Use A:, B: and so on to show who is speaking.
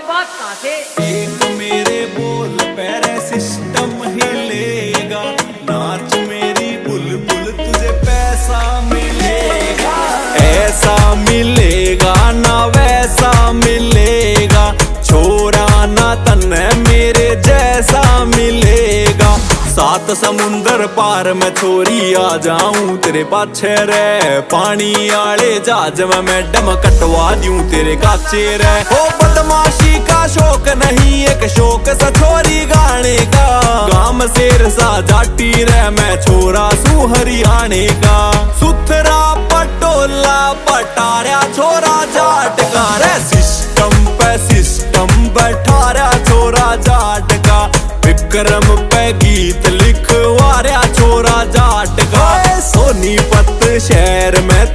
A: कोई बात कहाँ से?
B: एक मेरे बोल पैरे सिस्टम हिलेगा, नाच मेरी बुलबुल तुझे पैसा मिलेगा। ऐसा मिलेगा ना वैसा मिलेगा, छोरा ना तन्ने मेरे जैसा मिलेगा। सात समुंदर पार मैं छोरी आ जाऊं तेरे पाछे रे, पानी आले जहाज में मैडम कटवा दूं तेरे काचे रे। ओ बदमाशी का शौक नहीं एक शौक सा छोरी गाने का, गाम शेर सा जाटी रे मैं छोरा सू हरियाणे का। सुथरा पटोला पटारा छोरा जाट का रे, सिस्टम पे सिस्टम बैठा रहा छोरा जाट का। विक्रम पे गीत लिखवा रहा छोरा जाट का, सोनीपत शहर में